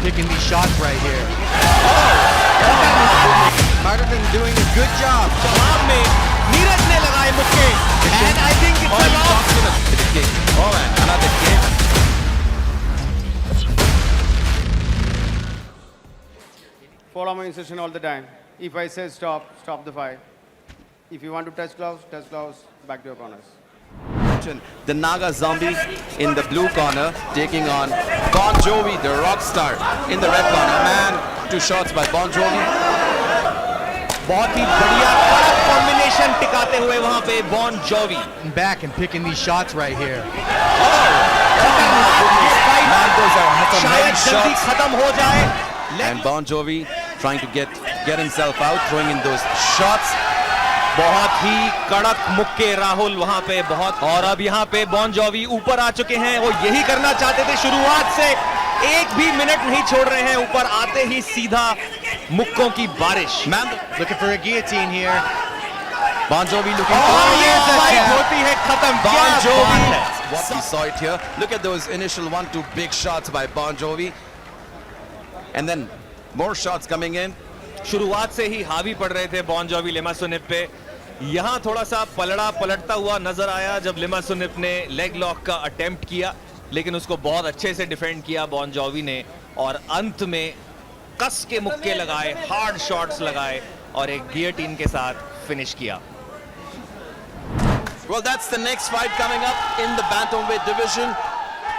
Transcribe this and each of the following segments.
picking these shots right here. Martin doing a good job. जवाब में नीरज ने लगाए मुक्के and I think it's a loss. Oh man, another kick. Follow my instruction all the time. If I say stop, stop the fight. If you want to touch gloves, back to your corners. The Naga Zombie in the blue corner taking on Bon Jovi, the rock star, in the red corner. Man, 2 shots by Bon Jovi. बहुत ही बढ़िया कड़क combination टिकाते हुए वहां पे बॉन Johnny Back and picking these shots right here. Man, those are some शायद heavy जल्दी shots. खत्म हो जाए And Bon Jovi trying to get himself out, throwing in those shots. बहुत ही कड़क मुक्के राहुल वहां पे बहुत और अब यहाँ पे बॉन जॉवी ऊपर आ चुके हैं वो यही करना चाहते थे शुरुआत से एक भी मिनट नहीं छोड़ रहे हैं ऊपर आते ही सीधा मुक्कों की बारिश Man, Looking for a guillotine here. Bon Jovi looking ये yes, फाइट yeah. होती है खत्म Bon क्या Jovi. बात है What we saw it here. Look at those initial 1-2 big shots by Bon Jovi. And then more shots coming in. शुरुआत से ही हावी पड़ रहे थे बॉन जॉवी लिमासोनिप पे यहां थोड़ा सा पलटता हुआ नजर आया जब लिमासोनिप ने लेग लॉक का अटेम्प्ट किया लेकिन उसको बहुत अच्छे से डिफेंड किया बॉन जॉवी ने और अंत में कस के मुक्के लगाए हार्ड शॉट्स लगाए और एक गियोटिन के साथ फिनिश किया Well, that's the next fight coming up in the bantamweight division.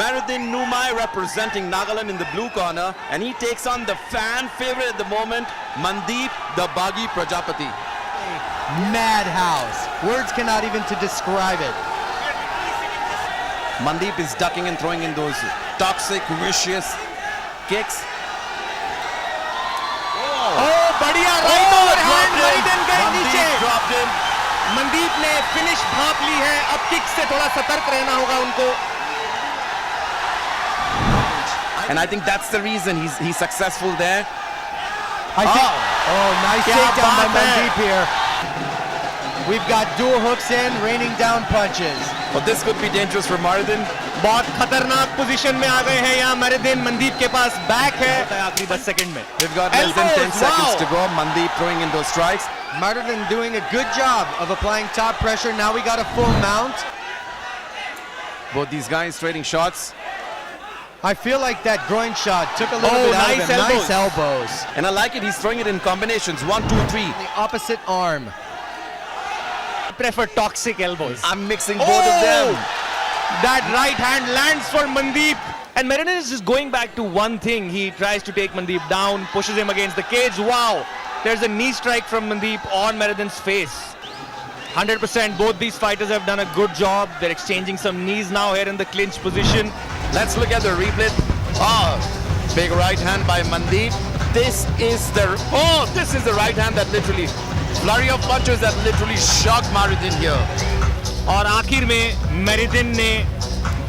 Maridin Numai representing Nagaland in the blue corner, and he takes on the fan favorite at the moment, Mandeep the Bagi Prajapati. Madhouse. Words cannot even to describe it. Mandeep is ducking and throwing in those toxic, vicious kicks. ओह बढ़िया right overhand मारिडन गए नीचे Mandeep dropped him. Mandeep ने finish भांप ली है अब kick से थोड़ा सतर्क रहना होगा उनको And I think that's the reason he's successful there. I think. Oh, nice क्या takedown by बात है। Mandeep here. We've got dual hooks in, raining down punches. But this could be dangerous for Maridin. बहुत खतरनाक position में आ गए हैं यहाँ मरिदिन मनदीप के पास बैक है आखिरी 10 सेकंड में We've got less than 10 Elbows, seconds wow. to go. Mandeep throwing in those strikes. Martin doing a good job of applying top pressure. Now we got a full mount. Both these guys trading shots. I feel like that groin shot took a little bit out nice of him. elbows. Nice elbows. And I like it. He's throwing it in combinations. 1, 2, 3. The opposite arm. prefer toxic elbows I'm mixing both of them. that right hand lands for Mandeep and Maridin is just going back to one thing he tries to take Mandeep down pushes him against the cage wow there's a knee strike from Mandeep on Maridin's face 100% both these fighters have done a good job they're exchanging some knees now here in the clinch position Let's look at the replay. Oh, big right hand by Mandeep. This is the right hand that literally flurry of punches that literally shocked Maridin here. और आखिर में मेरिदिन ने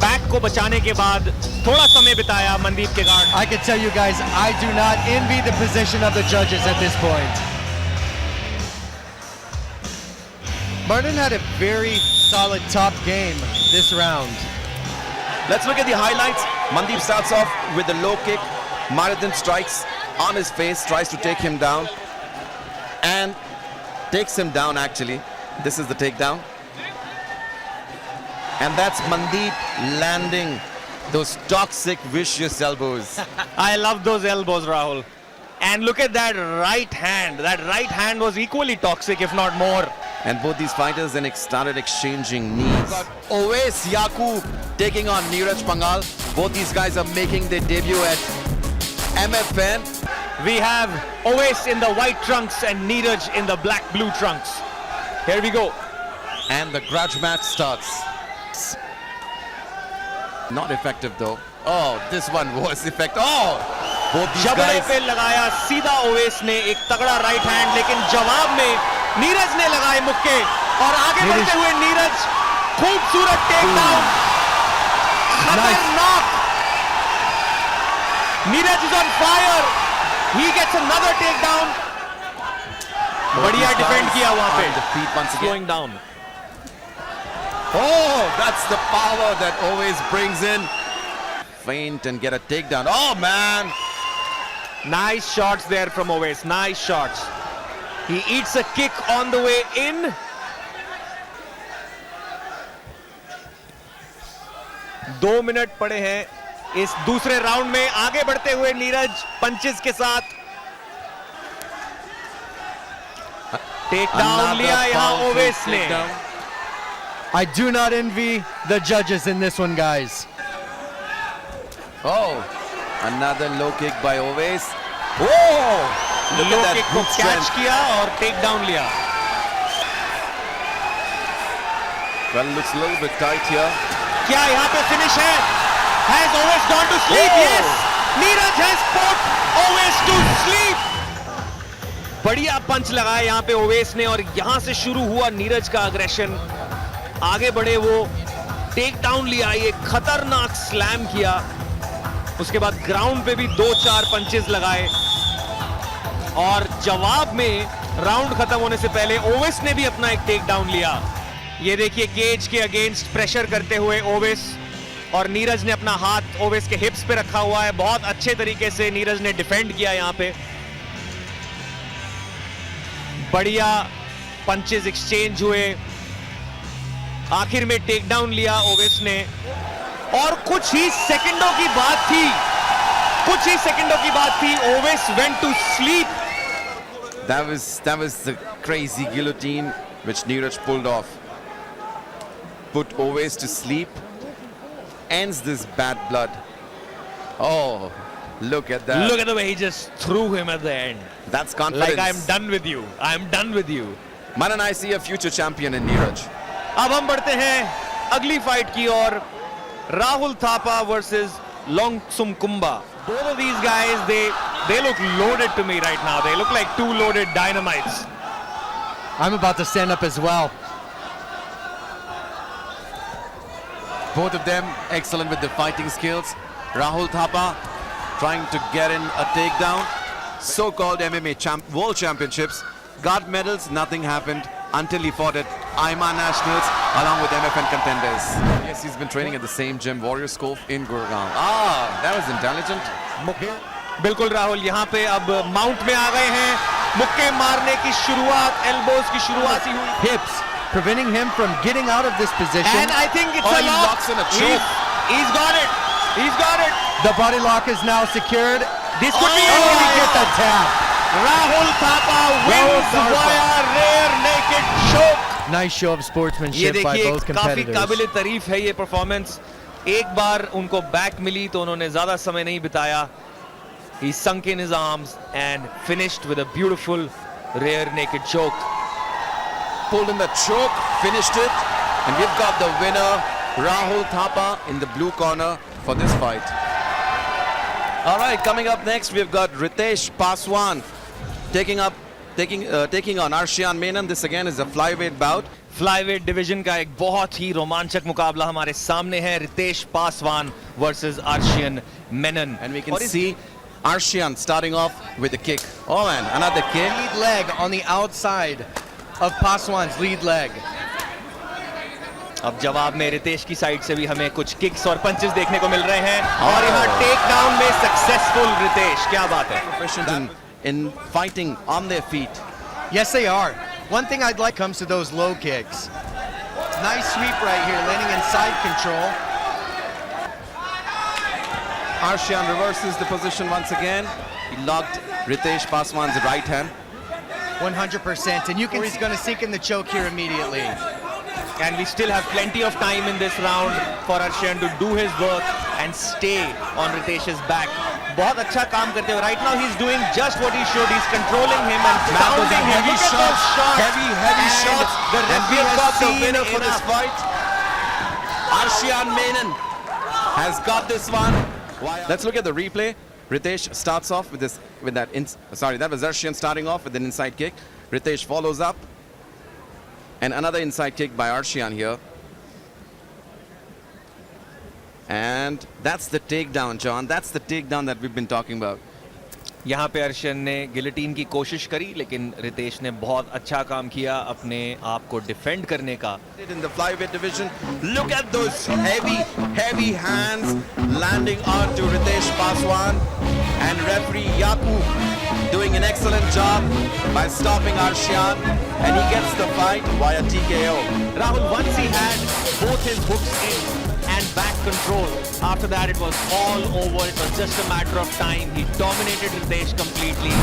back को बचाने के बाद थोड़ा समय बिताया मनदीप के guard I can tell you guys, I do not envy the position of the judges at this point. Martin had a very solid top game this round. Let's look at the highlights. Mandeep starts off with a low kick. Maridin strikes on his face, tries to take him down, and takes him down actually. This is the takedown. And that's Mandeep landing those toxic, vicious elbows. I love those elbows Rahul and look at that right hand was equally toxic if not more And both these fighters then started exchanging knees. Got Owais Yakub taking on Neeraj Pangal. Both these guys are making their debut at MFN. we have Owais in the white trunks and Neeraj in the black blue trunks here we go And the grudge match starts. Not effective though. Oh, this one was effective. Oh, both these जबड़े guys. पे लगाया सीधा ओवेस ने एक तगड़ा right hand लेकिन जवाब में नीरज ने लगाए मुक्के और आगे बढ़ते हुए नीरज खूबसूरत टेक डाउन खतरनाक Neeraj is on fire he gets another take down बढ़िया these डिफेंड guys किया वहां on पे the feet once again. Slowing down Oh, that's the power that always brings in. Feint and get a takedown. Oh man, Nice shots there from Owais. Nice shots. He eats a kick on the way in. दो minute पड़े हैं इस दूसरे round में. आगे बढ़ते हुए Neeraj punches के साथ. टेक डाउन लिया यहां ओवेस ने. I do not envy the judges in this one, guys. Oh, another low kick by Owais. Oh, look low at that kick को boot कैच strength. किया और टेक डाउन लिया. Well, looks a little bit tight here. क्या यहाँ पे finish है? Has Owais gone to sleep? Oh. Yes. Neeraj has put Owais to sleep. बढ़िया पंच लगाया यहाँ पे ओवेस ने और यहाँ से शुरू हुआ नीरज का अग्रेशन. आगे बढ़े वो, टेक डाउन लिया, ये खतरनाक स्लैम किया. उसके बाद ग्राउंड पे भी 2-4 पंचेस लगाए और जवाब में राउंड खत्म होने से पहले ओवेस ने भी अपना एक टेक डाउन लिया. ये देखिए केज के अगेंस्ट प्रेशर करते हुए ओवेस, और नीरज ने अपना हाथ ओवेस के हिप्स पे रखा हुआ है. बहुत अच्छे तरीके से नीरज ने डिफेंड किया यहाँ पे. बढ़िया पंचेस एक्सचेंज हुए. आखिर में टेक डाउन लिया ओवेस ने और कुछ ही सेकंडों की बात थी, Owais went to sleep. That was the crazy guillotine which Neeraj pulled off. Put Owais to sleep. Ends this bad blood. Oh, look at that. Look at the way he just threw him at the end. That's confidence. Like, I'm done with you. I'm done with you. Man, and I see a future champion in Neeraj. अब हम बढ़ते हैं अगली fight की ओर. Rahul Thapa versus Longsum Kumba. Both of these guys, they look loaded to me right now. They look like two loaded dynamites. I'm about to stand up as well. Both of them excellent with the fighting skills. Rahul Thapa trying to get in a takedown. So-called MMA World Championships. Got medals, nothing happened until he fought at IMA Nationals along with MFN contenders. Yes, he's been training at the same gym, Warriors Cove in Gurgaon. Ah, that was intelligent. बिल्कुल राहुल, यहाँ पे अब mount में आ गए हैं. मुक्के मारने की शुरुआत, एल्बोज की शुरुआत ही हुई. Hips preventing him from getting out of this position. And I think it's a he lock. locks in a choke. He's got it. He's got it. The body lock is now secured. This could be Oh, it. he get the tap. Rahul Thapa wins via rear naked choke. Nice show of ये sportsmanship by देखिए both काफी competitors. काबिल तारीफ है ये performance. एक बार उनको back मिली तो उन्होंने ज्यादा समय नहीं बिताया. He sunk in his arms and finished with a beautiful rear naked choke. Pulled in the choke, finished it, and we've got the winner, Rahul Thapa, in the blue corner for this fight. All right, coming up next, we've got Ritesh Paswan taking on Arshian Menon. This again is a flyweight bout. Flyweight division का एक बहुत ही रोमांचक मुकाबला हमारे सामने है. Ritesh Paswan versus Arshian Menon. And we can see Arshian starting off with a kick. Oh man, another kick. Lead leg on the outside of Paswan's lead leg. अब जवाब में रितेश की साइड से भी हमें कुछ किक्स और पंचेस देखने को मिल रहे हैं. और यहाँ टेक डाउन में सक्सेसफुल रितेश. क्या बात है. Proficient in fighting on their feet. Yes, they are. One thing I'd like comes to those low kicks. Nice sweep right here, landing in side control. Arshian reverses the position once again. He locked Ritesh Paswan's right hand. 100%. And you can see he's going to sink in the choke here immediately. And we still have plenty of time in this round for Arshian to do his work and stay on Ritesh's back. बहुत अच्छा काम करते हुए. Right now he's doing just what he should. He's controlling him and pounding him. Look at those shots. Heavy And shots. The And we referee have has got the seen winner for this enough. fight. Arshian Menon has got this one. Let's look at the replay. Ritesh starts off with this, that was Arshian starting off with an inside kick. Ritesh follows up. And another inside kick by Arshian here. And that's the takedown, John. That's the takedown that we've been talking about. यहाँ पे अर्शन ने guillotine की कोशिश करी, लेकिन रितेश ने बहुत अच्छा काम किया अपने आप को डिफेंड करने का. In the flyweight division, look at those heavy hands landing onto Ritesh Paswan, and referee Yakub doing an excellent job by stopping Arshan, and he gets the fight via TKO. Rahul, once he had both his hooks in and back control, after that it was all over. It was just a matter of time. He dominated Ritesh completely.